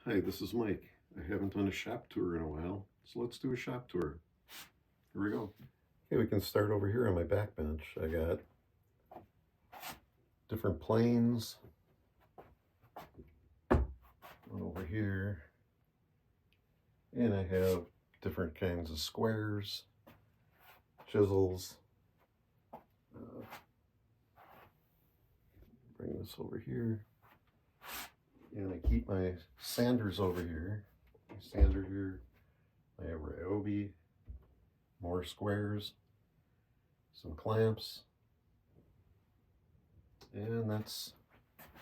Hi, this is Mike. I haven't done a shop tour in a while, so let's do a shop tour. Here we go. Okay, we can start over here on my back bench. I got different planes. One over here. And I have different kinds of squares, chisels. Bring this over here. And I keep my sanders over here. My sander here. I have Ryobi, more squares, some clamps. And that's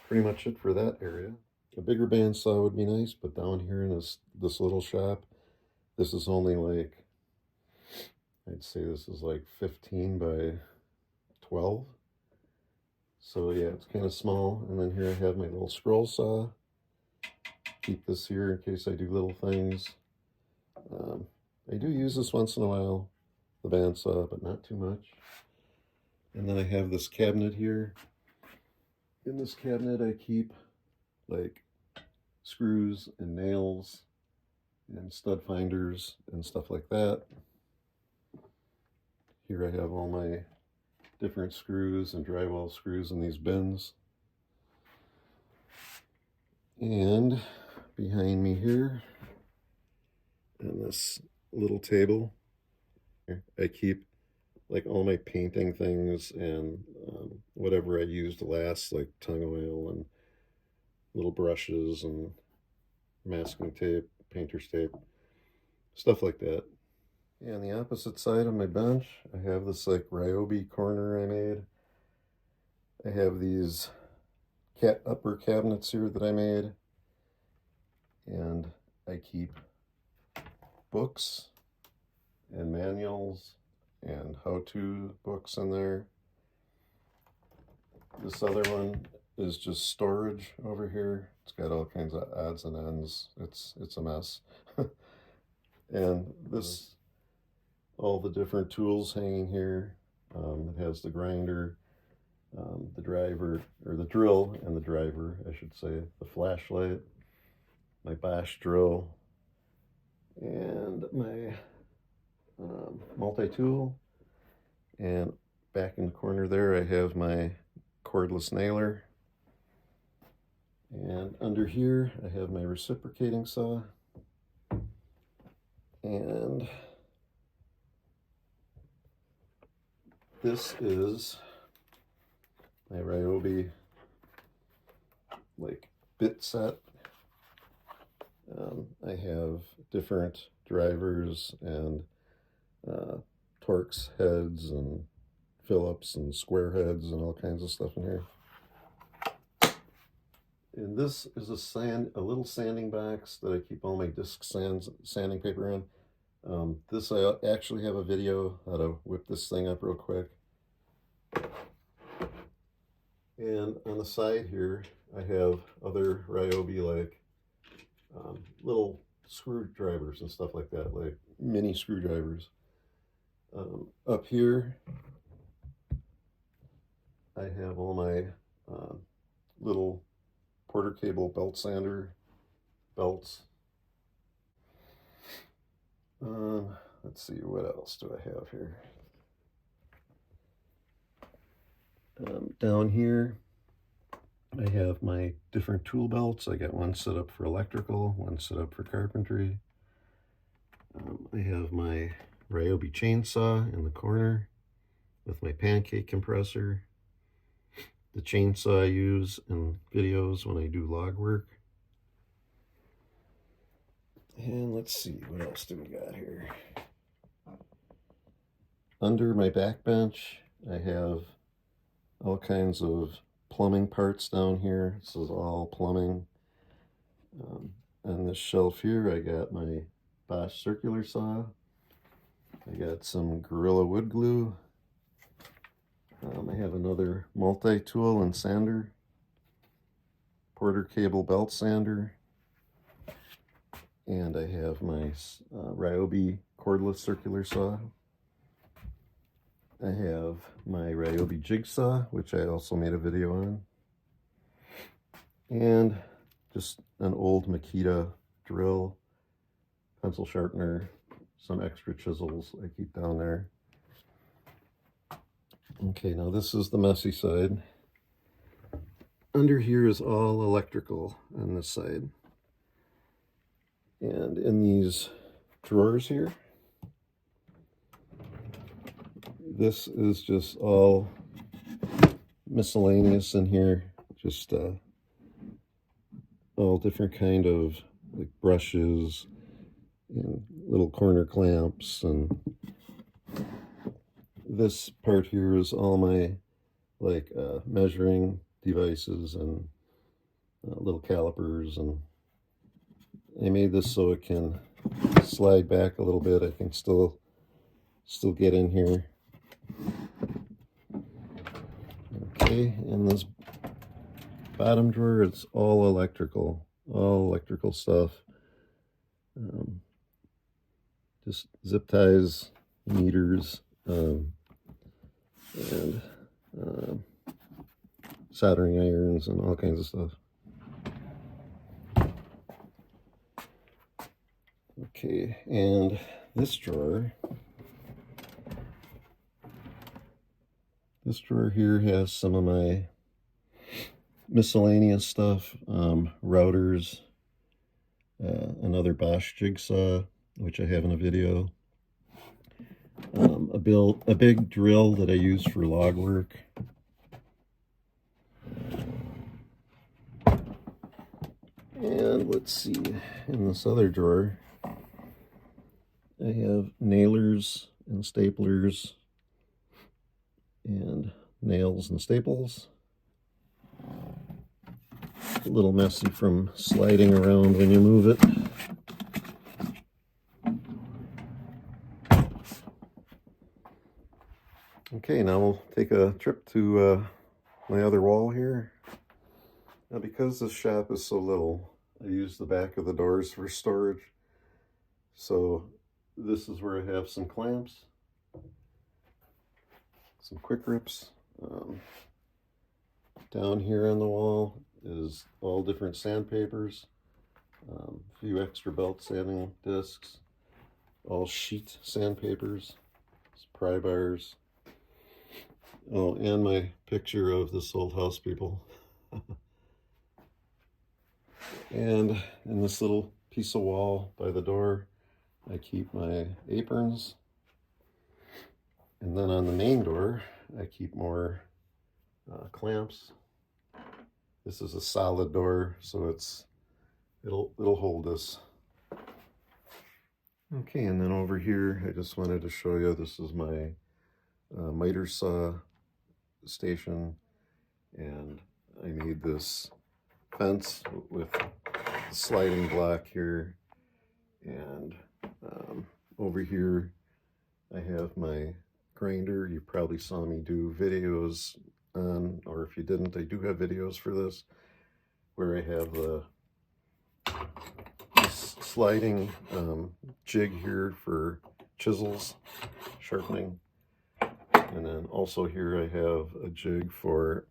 pretty much it for that area. A bigger bandsaw would be nice, but down here in this little shop, this is only like, I'd say this is like 15 by 12. So yeah, it's kind of small. And then here I have my little scroll saw. Keep this here in case I do little things. I do use this once in a while, the bandsaw, but not too much. And then I have this cabinet here. In this cabinet I keep like screws and nails and stud finders and stuff like that. Here I have all my different screws and drywall screws in these bins. And behind me here on this little table, I keep like all my painting things and whatever I used last, like tung oil and little brushes and masking tape, painter's tape, stuff like that. Yeah, on the opposite side of my bench, I have this like Ryobi corner I made. I have these upper cabinets here that I made, and I keep books and manuals and how-to books in there. This other one is just storage over here. It's got all kinds of odds and ends. It's a mess. And this, all the different tools hanging here. It has the grinder, the driver, or the drill and the driver, I should say, the flashlight, my Bosch drill, and my multi-tool. And back in the corner there I have my cordless nailer. And under here I have my reciprocating saw. And this is my Ryobi like bit set. I have different drivers and Torx heads and Phillips and square heads and all kinds of stuff in here. And this is a little sanding box that I keep all my disc sanding paper in. This I actually have a video how to whip this thing up real quick. And on the side here, I have other Ryobi like little screwdrivers and stuff like that, like mini screwdrivers. Up here, I have all my little Porter cable belt sander belts. Let's see, what else do I have here? Down here, I have my different tool belts. I got one set up for electrical, one set up for carpentry. I have my Ryobi chainsaw in the corner with my pancake compressor. The chainsaw I use in videos when I do log work. And let's see, what else do we got here? Under my back bench, I have all kinds of plumbing parts down here. This is all plumbing. On this shelf here, I got my Bosch circular saw. I got some Gorilla wood glue. I have another multi-tool and sander. Porter cable belt sander. And I have my Ryobi cordless circular saw. I have my Ryobi jigsaw, which I also made a video on. And just an old Makita drill, pencil sharpener, some extra chisels I keep down there. Okay, now this is the messy side. Under here is all electrical on this side. And in these drawers here, this is just all miscellaneous in here, just all different kind of like brushes and little corner clamps, and this part here is all my like measuring devices and little calipers, and I made this so it can slide back a little bit. I can still get in here. Okay, in this bottom drawer, it's all electrical stuff. Just zip ties, meters, and soldering irons and all kinds of stuff. Okay, and this drawer here has some of my miscellaneous stuff, routers, another Bosch jigsaw, which I have in a video, a big drill that I use for log work, and let's see, in this other drawer I have nailers and staplers and nails and staples. A little messy from sliding around when you move it. Okay, now we'll take a trip to my other wall here. Now, because this shop is so little, I use the back of the doors for storage. So this is where I have some clamps, some quick grips. Down here on the wall is all different sandpapers, a few extra belt sanding discs, all sheet sandpapers, pry bars. Oh, and my picture of this old house people. And in this little piece of wall by the door, I keep my aprons. And then on the main door, I keep more clamps. This is a solid door, so it'll hold this. Okay, and then over here, I just wanted to show you, this is my miter saw station, and I made this fence with the sliding block here, and over here I have my grinder. You probably saw me do videos on, or if you didn't, I do have videos for this, where I have this sliding jig here for chisels sharpening. And then also here I have a jig for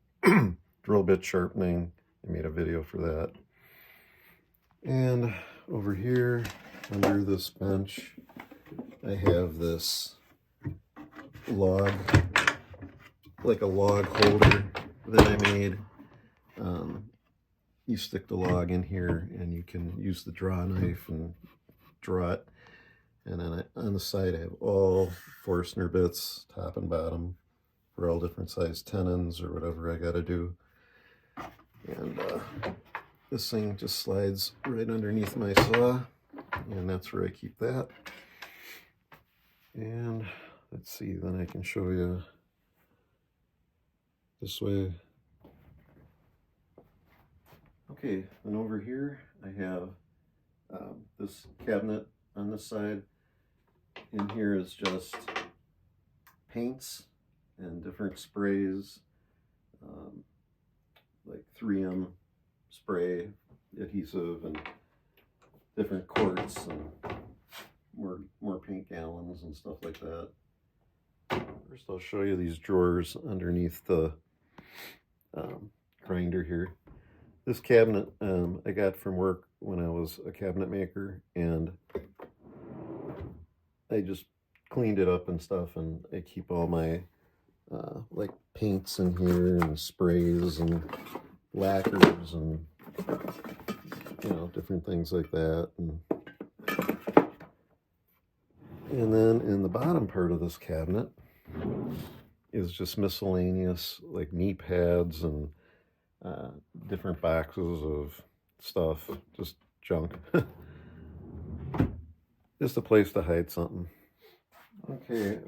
drill bit sharpening. I made a video for that. And over here, under this bench, I have this log, like a log holder that I made. You stick the log in here and you can use the draw knife and draw it. And then on the side I have all Forstner bits, top and bottom, for all different size tenons or whatever I gotta do. And this thing just slides right underneath my saw, and that's where I keep that. And let's see, then I can show you this way. Okay, and over here I have this cabinet on this side. In here is just paints and different sprays, like 3M spray, adhesive, and different quarts and more paint gallons and stuff like that. First I'll show you these drawers underneath the grinder here. This cabinet I got from work when I was a cabinet maker, and I just cleaned it up and stuff, and I keep all my like paints in here and sprays and lacquers and different things like that. And then in the bottom part of this cabinet is just miscellaneous like knee pads and different boxes of stuff, just junk. Just a place to hide something. Okay,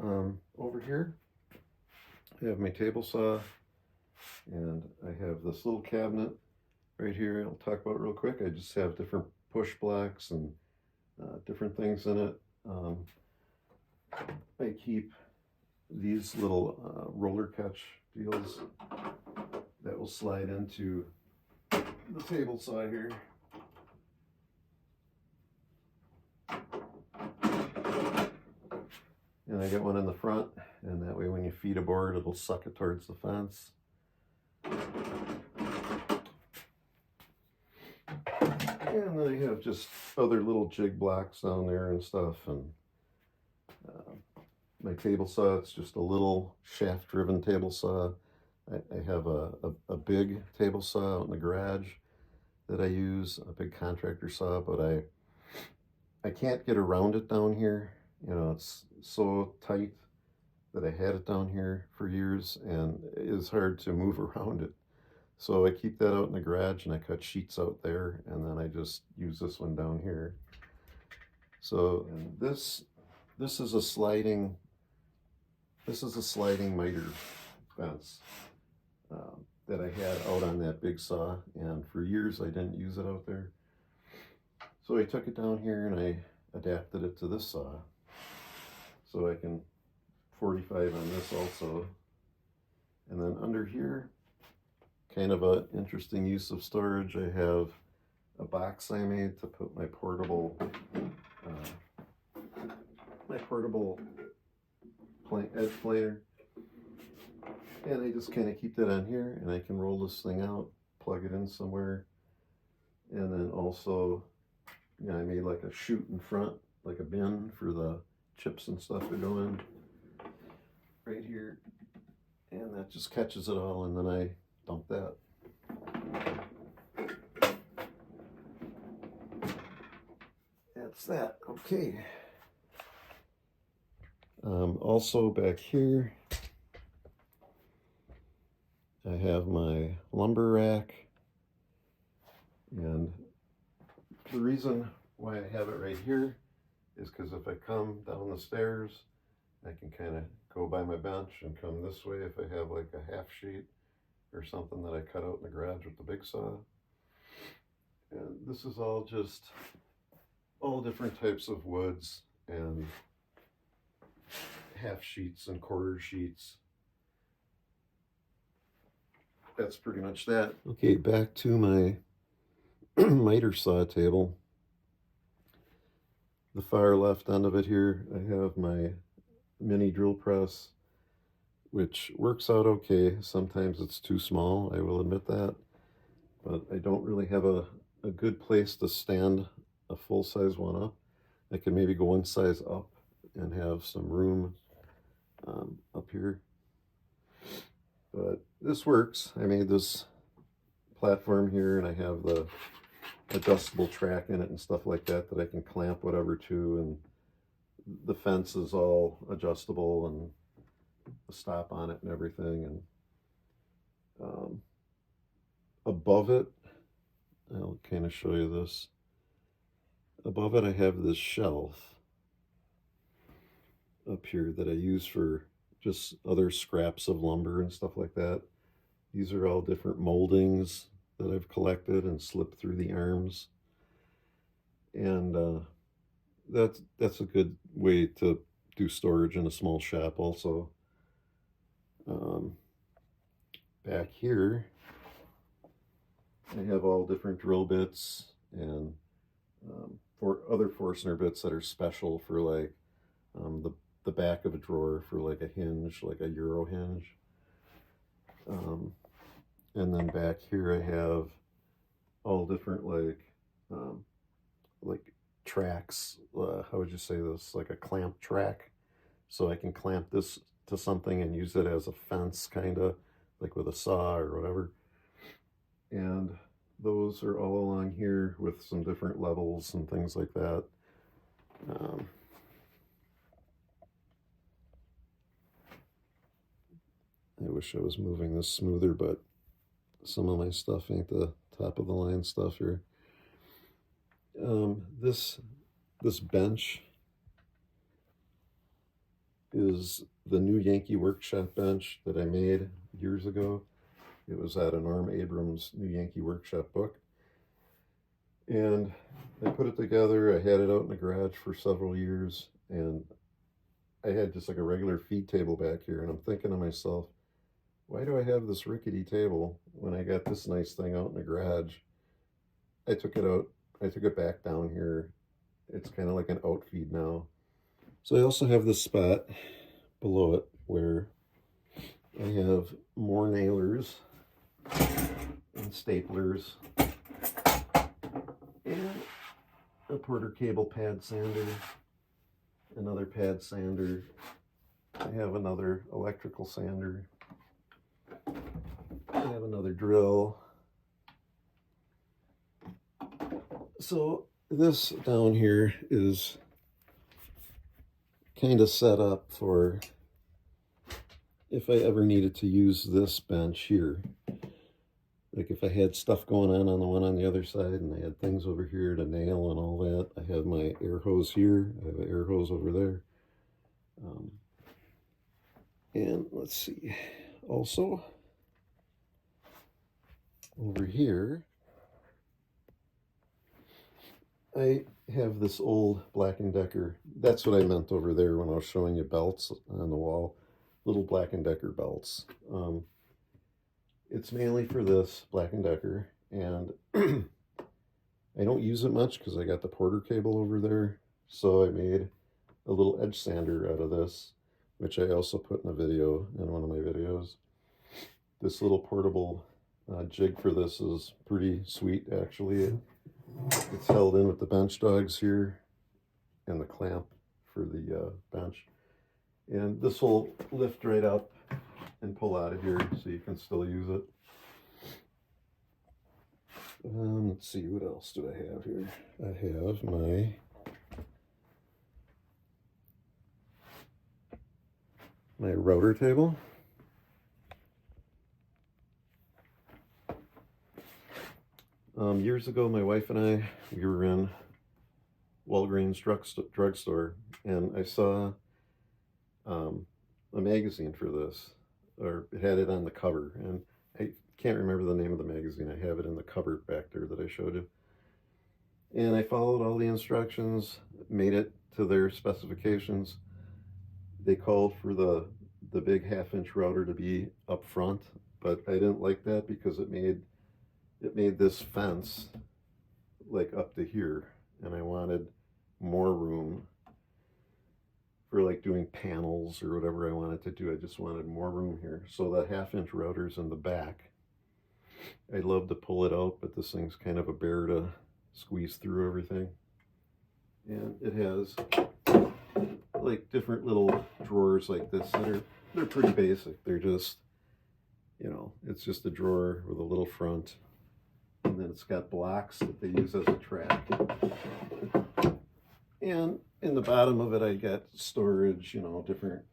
over here I have my table saw, and I have this little cabinet right here I'll talk about real quick. I just have different push blocks and different things in it. I keep these little roller catch deals that will slide into the table saw here. And I get one in the front, and that way when you feed a board, it'll suck it towards the fence. And then I have just other little jig blocks down there and stuff. And my table saw, it's just a little shaft-driven table saw. I have a big table saw out in the garage that I use, a big contractor saw, but I can't get around it down here. It's so tight that I had it down here for years, and it is hard to move around it. So I keep that out in the garage, and I cut sheets out there, and then I just use this one down here. So, and this is a sliding miter fence that I had out on that big saw, and for years I didn't use it out there. So I took it down here and I adapted it to this saw, so I can 45 on this also. And then under here, kind of an interesting use of storage, I have a box I made to put my portable edge planer. And I just kind of keep that on here, and I can roll this thing out, plug it in somewhere. And then also, I made like a chute in front, like a bin for the chips and stuff to go in right here. And that just catches it all, and then I dump that. That's that. Okay. Also back here, I have my lumber rack, and the reason why I have it right here is because if I come down the stairs, I can kind of go by my bench and come this way if I have like a half sheet or something that I cut out in the garage with the big saw. And this is all just all different types of woods and half sheets and quarter sheets. That's pretty much that. Okay, back to my miter saw table. The far left end of it here, I have my mini drill press, which works out okay. Sometimes it's too small, I will admit that, but I don't really have a good place to stand a full-size one up. I can maybe go one size up and have some room up here. But this works. I made this platform here, and I have the adjustable track in it and stuff like that I can clamp whatever to, and the fence is all adjustable and the stop on it and everything. And above it, I'll kind of show you this. Above it I have this shelf up here that I use for just other scraps of lumber and stuff like that. These are all different moldings that I've collected and slipped through the arms. And that's a good way to do storage in a small shop also. Back here, I have all different drill bits and for other Forstner bits that are special for like the back of a drawer for like a hinge, like a Euro hinge. And then back here I have all different um, like tracks. How would you say this? Like a clamp track, so I can clamp this to something and use it as a fence, kind of like with a saw or whatever. And those are all along here with some different levels and things like that. Um, I wish I was moving this smoother, but some of my stuff ain't the top of the line stuff here. This bench is the new Yankee Workshop bench that I made years ago. It was out of Norm Abrams' new Yankee Workshop book. And I put it together. I had it out in the garage for several years, and I had just like a regular feed table back here. And I'm thinking to myself, why do I have this rickety table when I got this nice thing out in the garage? I took it out, I took it back down here. It's kind of like an outfeed now. So I also have this spot below it where I have more nailers and staplers and a Porter cable pad sander, another pad sander. I have another electrical sander. I have another drill. So this down here is kind of set up for if I ever needed to use this bench here. Like if I had stuff going on the one on the other side and I had things over here to nail and all that, I have my air hose here, I have an air hose over there. And let's see, also over here, I have this old Black & Decker. That's what I meant over there when I was showing you belts on the wall. Little Black & Decker belts. It's mainly for this Black & Decker, and I don't use it much because I got the Porter cable over there. So I made a little edge sander out of this, which I also put in a video, in one of my videos. This little portable jig for this is pretty sweet, actually. It's held in with the bench dogs here and the clamp for the bench. And this will lift right up and pull out of here so you can still use it. Let's see, what else do I have here? I have my router table. Years ago, my wife and I, we were in Walgreens drugstore, and I saw a magazine for this, or it had it on the cover, and I can't remember the name of the magazine. I have it in the cupboard back there that I showed you. And I followed all the instructions, made it to their specifications. They called for the big 1/2-inch router to be up front, but I didn't like that because it made this fence like up to here, and I wanted more room for like doing panels or whatever I wanted to do. I just wanted more room here. So the 1/2-inch router's in the back. I'd love to pull it out, but this thing's kind of a bear to squeeze through everything. And it has like different little drawers like this. They're pretty basic. They're just, you know, it's just a drawer with a little front. And then it's got blocks that they use as a track. And in the bottom of it, I got storage, you know, different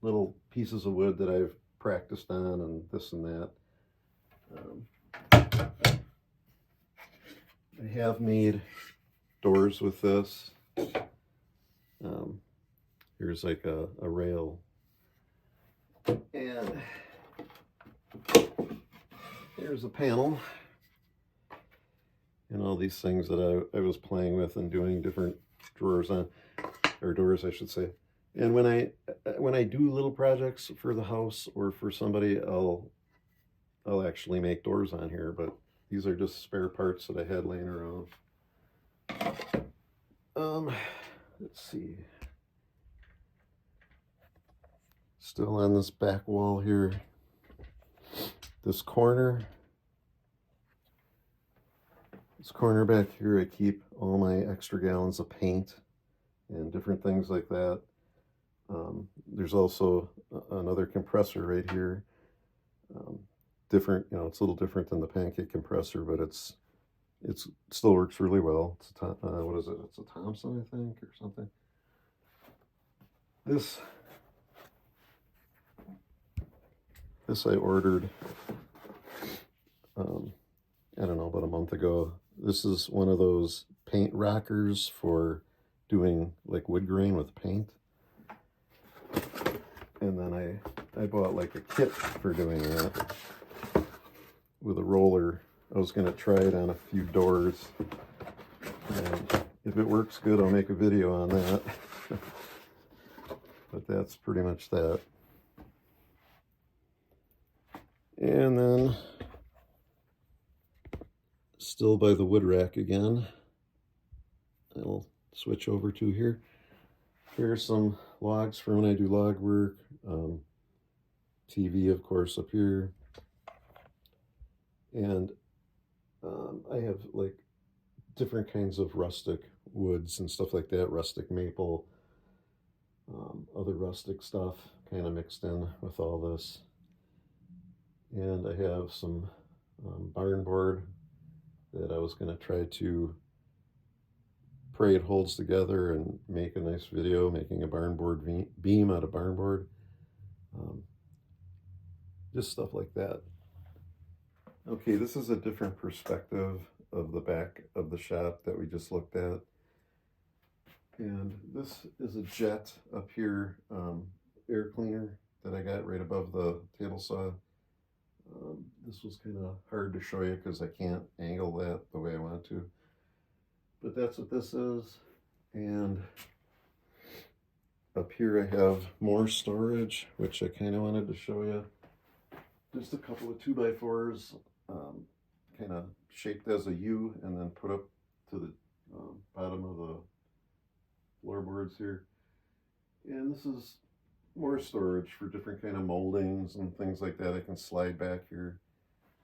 little pieces of wood that I've practiced on and this and that. I have made doors with this. Here's like a rail. And here's a panel. And all these things that I was playing with and doing different drawers on, or doors I should say. And when I do little projects for the house or for somebody, I'll actually make doors on here, but these are just spare parts that I had laying around. Let's see. Still on this back wall here. This corner This corner back here, I keep all my extra gallons of paint and different things like that. There's also another compressor right here. Different, you know, it's a little different than the pancake compressor, but it still works really well. It's a what is it? It's a Thompson, I think, or something. This I ordered, I don't know, about a month ago. This is one of those paint rockers for doing like wood grain with paint. And then I bought like a kit for doing that with a roller. I was going to try it on a few doors. And if it works good, I'll make a video on that. But that's pretty much that. And then, still by the wood rack again, I'll switch over to here. Here's some logs for when I do log work. TV, of course, up here. And I have like different kinds of rustic woods and stuff like that, rustic maple, other rustic stuff kind of mixed in with all this. And I have some barn board that I was going to try to pray it holds together and make a nice video making a barn board beam out of barn board. Just stuff like that. Okay, this is a different perspective of the back of the shop that we just looked at. And this is a jet up here, air cleaner that I got right above the table saw. This was kind of hard to show you because I can't angle that the way I want to. But that's what this is. And up here I have more storage, which I kind of wanted to show you. Just a couple of 2x4s, kind of shaped as a U and then put up to the bottom of the floorboards here. And this is more storage for different kind of moldings and things like that. I can slide back here.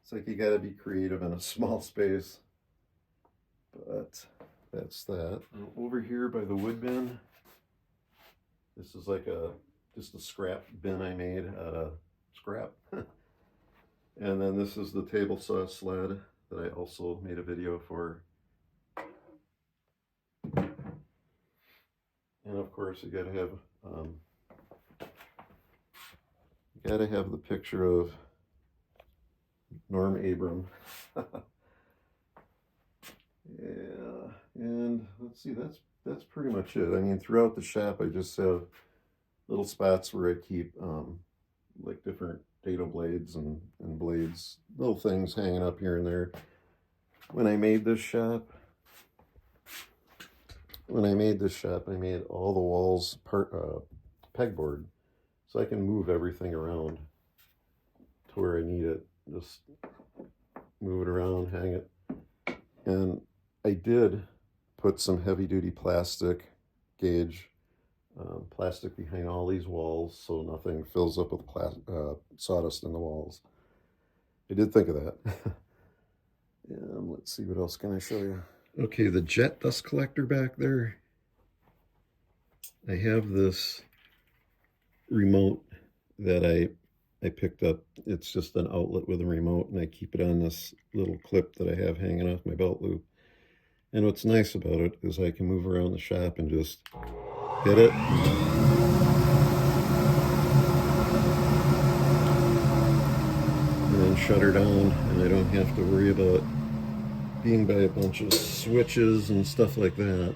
It's like you got to be creative in a small space. But that's that. Over here by the wood bin, this is like just a scrap bin I made out of scrap. And then this is the table saw sled that I also made a video for. And of course you gotta have the picture of Norm Abram. Yeah, and let's see, that's pretty much it. I mean, throughout the shop I just have little spots where I keep like different dado blades and blades, little things hanging up here and there. When I made this shop, I made all the walls pegboard, so I can move everything around to where I need it. Just move it around, hang it. And I did put some heavy-duty plastic gauge plastic behind all these walls so nothing fills up with sawdust in the walls. I did think of that. And let's see, what else can I show you? Okay, the jet dust collector back there. I have this remote that I picked up. It's just an outlet with a remote, and I keep it on this little clip that I have hanging off my belt loop. And what's nice about it is I can move around the shop and just hit it. And then shut her down, and I don't have to worry about being by a bunch of switches and stuff like that.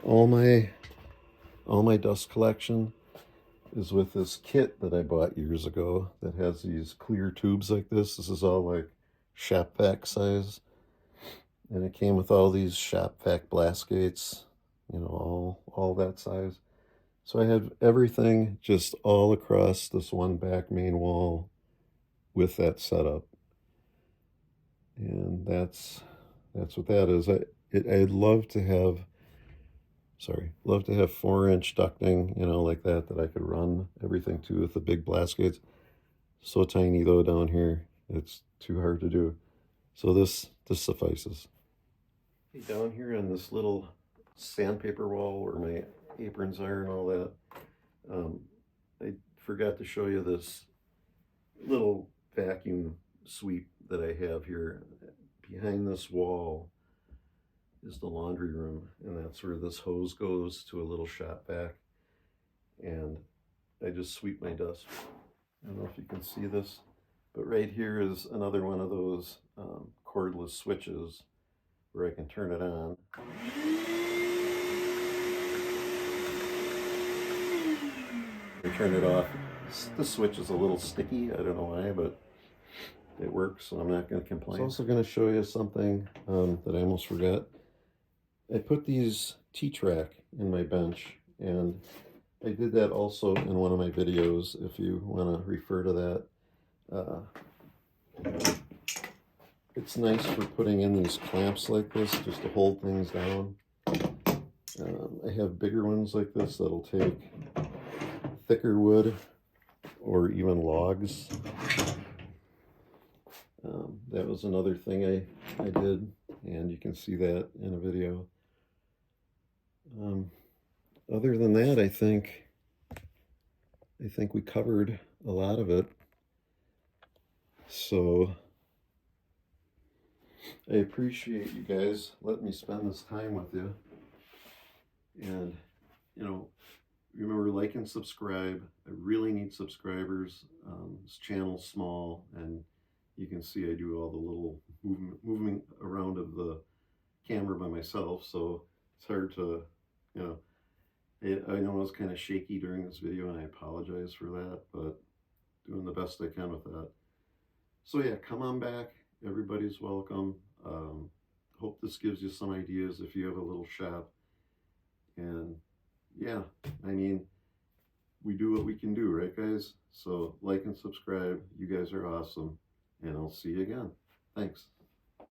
All my dust collection is with this kit that I bought years ago that has these clear tubes like this. This is all like shop vac size. And it came with all these shop vac blast gates, you know, all that size. So I had everything just all across this one back main wall with that setup. And that's what that is. I'd love to have 4-inch ducting, you know, like that I could run everything to with the big blast gates. So tiny though down here. It's too hard to do. So this suffices. Down here on this little sandpaper wall where my aprons are and all that, I forgot to show you this little vacuum sweep that I have here. Behind this wall is the laundry room, and that's where this hose goes to a little shop vac, and I just sweep my dust. I don't know if you can see this, but right here is another one of those cordless switches where I can turn it on. I turn it off. The switch is a little sticky, I don't know why, but it works, so I'm not going to complain. I'm also going to show you something that I almost forgot. I put these T-track in my bench, and I did that also in one of my videos if you want to refer to that. It's nice for putting in these clamps like this just to hold things down. I have bigger ones like this that'll take thicker wood or even logs. That was another thing I did, and you can see that in a video. Other than that, I think we covered a lot of it. So I appreciate you guys letting me spend this time with you. And, you know, remember, like and subscribe. I really need subscribers. This channel's small, and you can see I do all the little moving around of the camera by myself, so it's hard to, you know, I know I was kind of shaky during this video, and I apologize for that, but doing the best I can with that. So yeah, come on back. Everybody's welcome. Hope this gives you some ideas if you have a little shop. And yeah, I mean, we do what we can do, right, guys? So like and subscribe. You guys are awesome, and I'll see you again. Thanks.